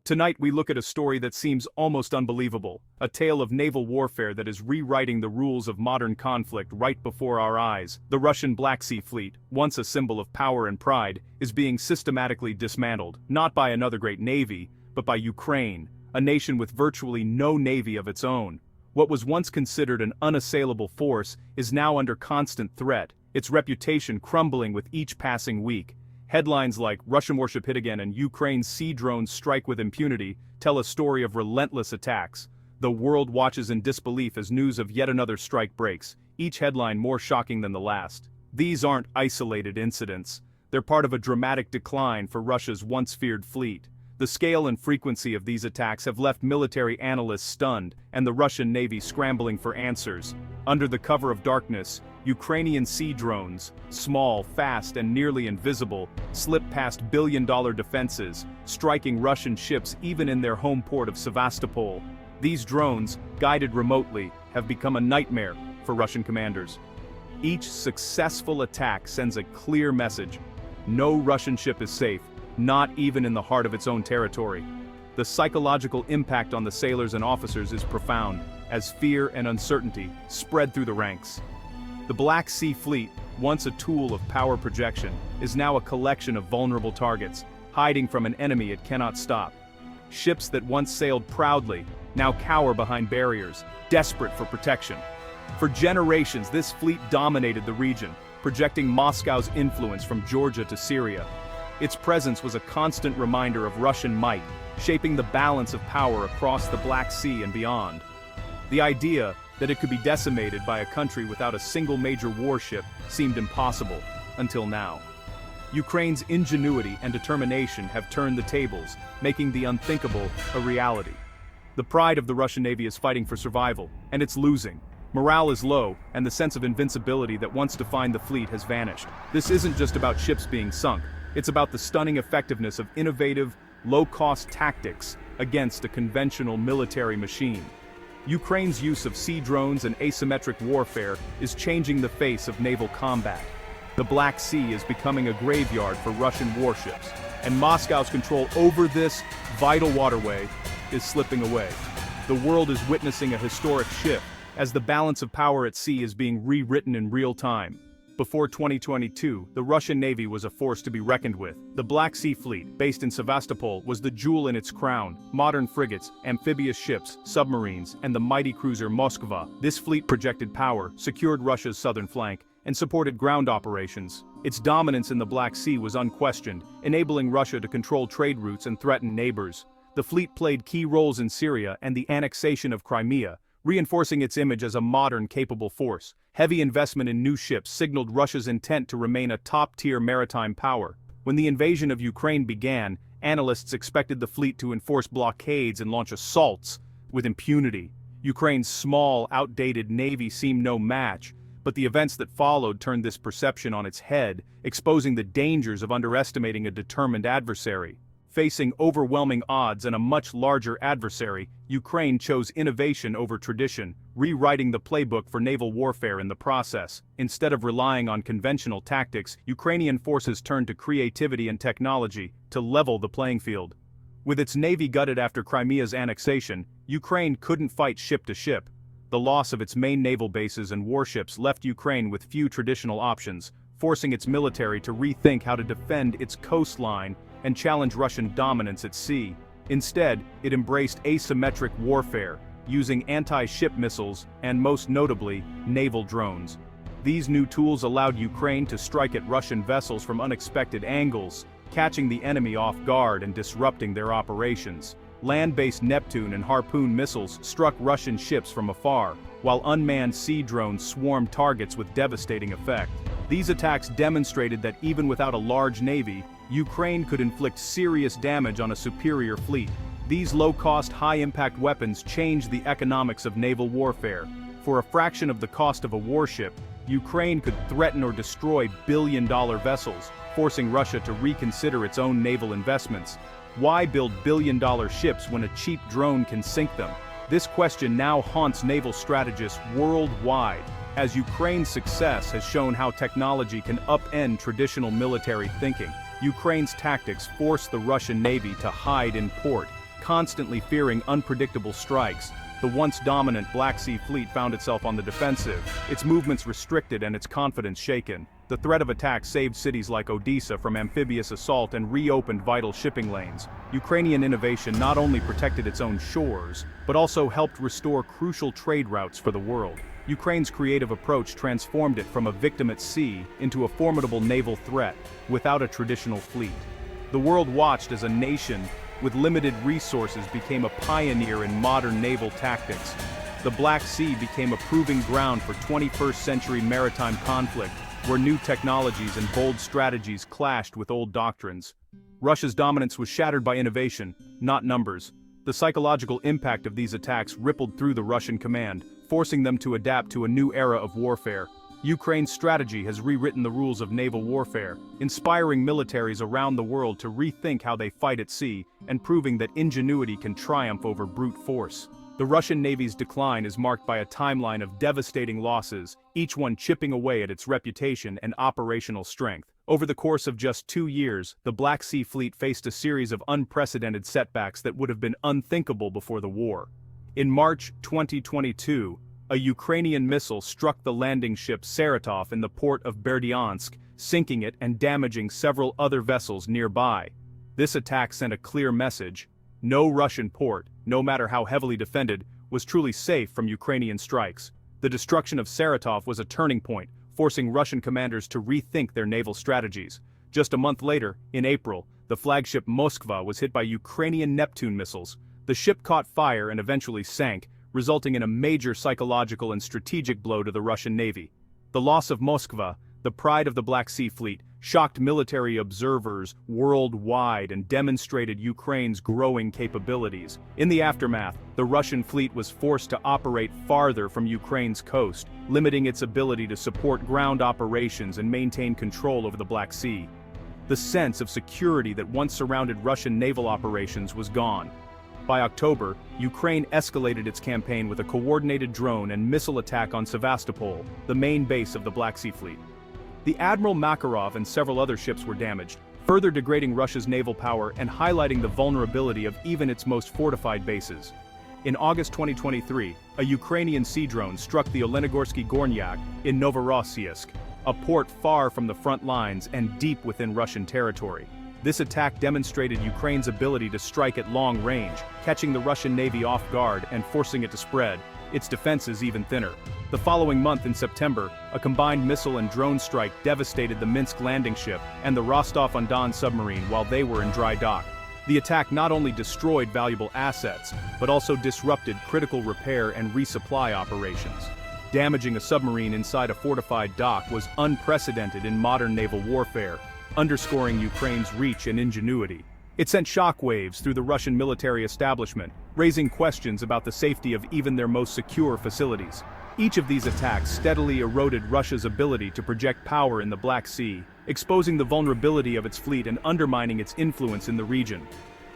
Tonight we look at a story that seems almost unbelievable, a tale of naval warfare that is rewriting the rules of modern conflict right before our eyes. The Russian Black Sea Fleet, once a symbol of power and pride, is being systematically dismantled, not by another great navy, but by Ukraine, a nation with virtually no navy of its own. What was once considered an unassailable force is now under constant threat, its reputation crumbling with each passing week. Headlines like "Russian warship hit again" and "Ukraine's sea drones strike with impunity" tell a story of relentless attacks. The world watches in disbelief as news of yet another strike breaks, each headline more shocking than the last. These aren't isolated incidents. They're part of a dramatic decline for Russia's once feared fleet. The scale and frequency of these attacks have left military analysts stunned, and the Russian Navy scrambling for answers. Under the cover of darkness, Ukrainian sea drones, small, fast, and nearly invisible, slip past billion-dollar defenses, striking Russian ships even in their home port of Sevastopol. These drones, guided remotely, have become a nightmare for Russian commanders. Each successful attack sends a clear message: no Russian ship is safe, not even in the heart of its own territory. The psychological impact on the sailors and officers is profound, as fear and uncertainty spread through the ranks. The Black Sea Fleet, once a tool of power projection, is now a collection of vulnerable targets, hiding from an enemy it cannot stop. Ships that once sailed proudly now cower behind barriers, desperate for protection. For generations, this fleet dominated the region, projecting Moscow's influence from Georgia to Syria. Its presence was a constant reminder of Russian might, shaping the balance of power across the Black Sea and beyond. The idea that it could be decimated by a country without a single major warship seemed impossible, until now. Ukraine's ingenuity and determination have turned the tables, making the unthinkable a reality. The pride of the Russian Navy is fighting for survival, and it's losing. Morale is low, and the sense of invincibility that once defined the fleet has vanished. This isn't just about ships being sunk, it's about the stunning effectiveness of innovative, low-cost tactics against a conventional military machine. Ukraine's use of sea drones and asymmetric warfare is changing the face of naval combat. The Black Sea is becoming a graveyard for Russian warships, and Moscow's control over this vital waterway is slipping away. The world is witnessing a historic shift, as the balance of power at sea is being rewritten in real time. Before 2022, the Russian Navy was a force to be reckoned with. The Black Sea Fleet, based in Sevastopol, was the jewel in its crown. Modern frigates, amphibious ships, submarines, and the mighty cruiser Moskva. This fleet projected power, secured Russia's southern flank, and supported ground operations. Its dominance in the Black Sea was unquestioned, enabling Russia to control trade routes and threaten neighbors. The fleet played key roles in Syria and the annexation of Crimea, reinforcing its image as a modern, capable force. Heavy investment in new ships signaled Russia's intent to remain a top-tier maritime power. When the invasion of Ukraine began, analysts expected the fleet to enforce blockades and launch assaults with impunity. Ukraine's small, outdated navy seemed no match, but the events that followed turned this perception on its head, exposing the dangers of underestimating a determined adversary. Facing overwhelming odds and a much larger adversary, Ukraine chose innovation over tradition, rewriting the playbook for naval warfare in the process. Instead of relying on conventional tactics, Ukrainian forces turned to creativity and technology to level the playing field. With its navy gutted after Crimea's annexation, Ukraine couldn't fight ship to ship. The loss of its main naval bases and warships left Ukraine with few traditional options, forcing its military to rethink how to defend its coastline and challenge Russian dominance at sea. Instead, it embraced asymmetric warfare, using anti-ship missiles and, most notably, naval drones. These new tools allowed Ukraine to strike at Russian vessels from unexpected angles, catching the enemy off guard and disrupting their operations. Land-based Neptune and Harpoon missiles struck Russian ships from afar, while unmanned sea drones swarmed targets with devastating effect. These attacks demonstrated that even without a large navy, Ukraine could inflict serious damage on a superior fleet. These low-cost, high-impact weapons changed the economics of naval warfare. For a fraction of the cost of a warship, Ukraine could threaten or destroy billion-dollar vessels, forcing Russia to reconsider its own naval investments. Why build billion-dollar ships when a cheap drone can sink them? This question now haunts naval strategists worldwide, as Ukraine's success has shown how technology can upend traditional military thinking. Ukraine's tactics forced the Russian Navy to hide in port, Constantly fearing unpredictable strikes, the once dominant Black Sea Fleet found itself on the defensive, its movements restricted and its confidence shaken. The threat of attack saved cities like Odessa from amphibious assault and reopened vital shipping lanes. Ukrainian innovation not only protected its own shores, but also helped restore crucial trade routes for the world. Ukraine's creative approach transformed it from a victim at sea into a formidable naval threat, without a traditional fleet. The world watched as a nation with limited resources became a pioneer in modern naval tactics. The Black Sea became a proving ground for 21st century maritime conflict, where new technologies and bold strategies clashed with old doctrines. Russia's dominance was shattered by innovation, not numbers. The psychological impact of these attacks rippled through the Russian command, forcing them to adapt to a new era of warfare. Ukraine's strategy has rewritten the rules of naval warfare, inspiring militaries around the world to rethink how they fight at sea, and proving that ingenuity can triumph over brute force. The Russian Navy's decline is marked by a timeline of devastating losses, each one chipping away at its reputation and operational strength. Over the course of just 2 years, the Black Sea Fleet faced a series of unprecedented setbacks that would have been unthinkable before the war. In March 2022, a Ukrainian missile struck the landing ship Saratov in the port of Berdyansk, sinking it and damaging several other vessels nearby. This attack sent a clear message: no Russian port, no matter how heavily defended, was truly safe from Ukrainian strikes. The destruction of Saratov was a turning point, forcing Russian commanders to rethink their naval strategies. Just a month later, in April, the flagship Moskva was hit by Ukrainian Neptune missiles. The ship caught fire and eventually sank, resulting in a major psychological and strategic blow to the Russian Navy. The loss of Moskva, the pride of the Black Sea Fleet, shocked military observers worldwide and demonstrated Ukraine's growing capabilities. In the aftermath, the Russian fleet was forced to operate farther from Ukraine's coast, limiting its ability to support ground operations and maintain control over the Black Sea. The sense of security that once surrounded Russian naval operations was gone. By October, Ukraine escalated its campaign with a coordinated drone and missile attack on Sevastopol, the main base of the Black Sea Fleet. The Admiral Makarov and several other ships were damaged, further degrading Russia's naval power and highlighting the vulnerability of even its most fortified bases. In August 2023, a Ukrainian sea drone struck the Olenogorski Gornyak in Novorossiysk, a port far from the front lines and deep within Russian territory. This attack demonstrated Ukraine's ability to strike at long range, catching the Russian Navy off guard and forcing it to spread, its defenses even thinner. The following month in September, a combined missile and drone strike devastated the Minsk landing ship and the Rostov-on-Don submarine while they were in dry dock. The attack not only destroyed valuable assets, but also disrupted critical repair and resupply operations. Damaging a submarine inside a fortified dock was unprecedented in modern naval warfare, underscoring Ukraine's reach and ingenuity. It sent shockwaves through the Russian military establishment, raising questions about the safety of even their most secure facilities. Each of these attacks steadily eroded Russia's ability to project power in the Black Sea, exposing the vulnerability of its fleet and undermining its influence in the region.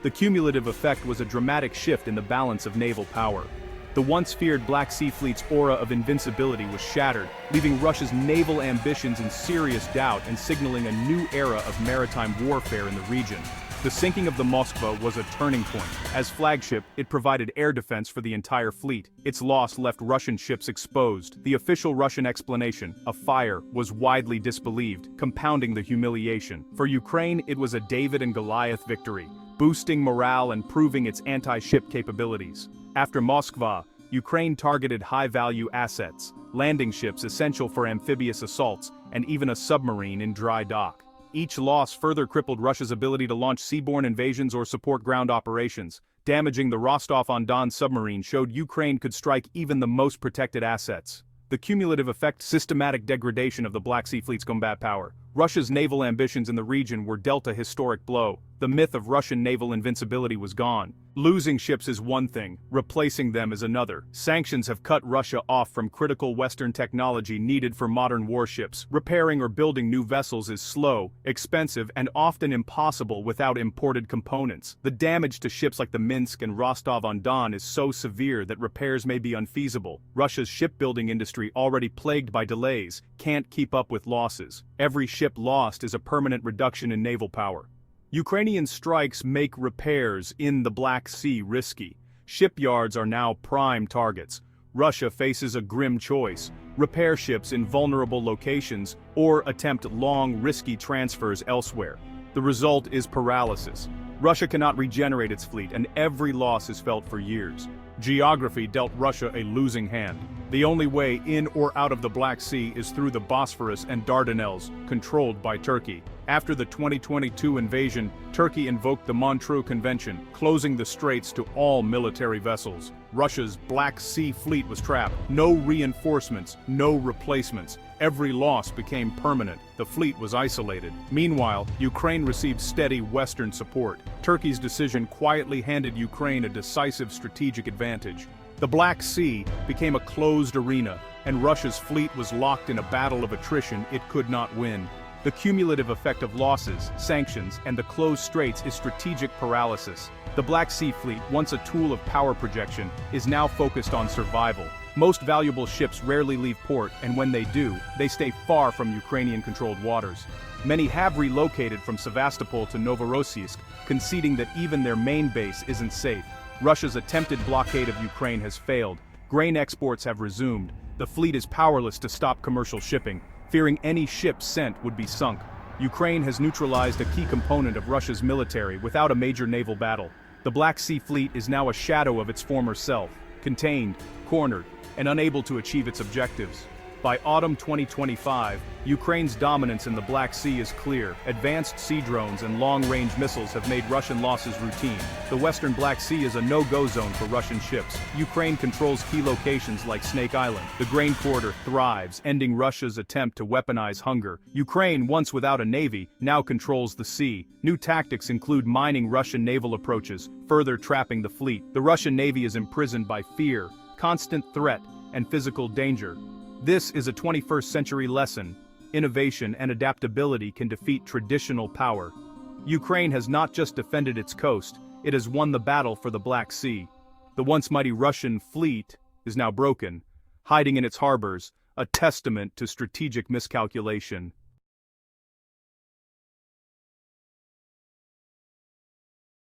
The cumulative effect was a dramatic shift in the balance of naval power. The once feared Black Sea Fleet's aura of invincibility was shattered, leaving Russia's naval ambitions in serious doubt and signaling a new era of maritime warfare in the region. The sinking of the Moskva was a turning point. As flagship, it provided air defense for the entire fleet. Its loss left Russian ships exposed. The official Russian explanation, a fire, was widely disbelieved, compounding the humiliation. For Ukraine, it was a David and Goliath victory, boosting morale and proving its anti-ship capabilities. After Moskva, Ukraine targeted high-value assets, landing ships essential for amphibious assaults, and even a submarine in dry dock. Each loss further crippled Russia's ability to launch seaborne invasions or support ground operations. Damaging the Rostov-on-Don submarine showed Ukraine could strike even the most protected assets. The cumulative effect: systematic degradation of the Black Sea Fleet's combat power. Russia's naval ambitions in the region were dealt a historic blow. The myth of Russian naval invincibility was gone. Losing ships is one thing, replacing them is another. Sanctions have cut Russia off from critical Western technology needed for modern warships. Repairing or building new vessels is slow, expensive, and often impossible without imported components. The damage to ships like the Minsk and Rostov-on-Don is so severe that repairs may be unfeasible. Russia's shipbuilding industry, already plagued by delays, can't keep up with losses. Every ship lost is a permanent reduction in naval power. Ukrainian strikes make repairs in the Black Sea risky. Shipyards are now prime targets. Russia faces a grim choice: repair ships in vulnerable locations or attempt long, risky transfers elsewhere. The result is paralysis. Russia cannot regenerate its fleet, and every loss is felt for years. Geography dealt Russia a losing hand. The only way in or out of the Black Sea is through the Bosphorus and Dardanelles, controlled by Turkey. After the 2022 invasion, Turkey invoked the Montreux Convention, closing the straits to all military vessels. Russia's Black Sea fleet was trapped. No reinforcements, no replacements. Every loss became permanent. The fleet was isolated. Meanwhile, Ukraine received steady Western support. Turkey's decision quietly handed Ukraine a decisive strategic advantage. The Black Sea became a closed arena, and Russia's fleet was locked in a battle of attrition it could not win. The cumulative effect of losses, sanctions, and the closed straits is strategic paralysis. The Black Sea fleet, once a tool of power projection, is now focused on survival. Most valuable ships rarely leave port, and when they do, they stay far from Ukrainian-controlled waters. Many have relocated from Sevastopol to Novorossiysk, conceding that even their main base isn't safe. Russia's attempted blockade of Ukraine has failed. Grain exports have resumed. The fleet is powerless to stop commercial shipping, fearing any ship sent would be sunk. Ukraine has neutralized a key component of Russia's military without a major naval battle. The Black Sea fleet is now a shadow of its former self, contained, cornered, and unable to achieve its objectives. By autumn 2025, Ukraine's dominance in the Black Sea is clear. Advanced sea drones and long-range missiles have made Russian losses routine. The western Black Sea is a no-go zone for Russian ships. Ukraine controls key locations like Snake Island. The grain corridor thrives, ending Russia's attempt to weaponize hunger. Ukraine, once without a navy, now controls the sea. New tactics include mining Russian naval approaches, further trapping the fleet. The Russian Navy is imprisoned by fear, constant threat, and physical danger. This is a 21st century lesson. Innovation and adaptability can defeat traditional power. Ukraine has not just defended its coast, it has won the battle for the Black Sea. The once mighty Russian fleet is now broken, hiding in its harbors, a testament to strategic miscalculation.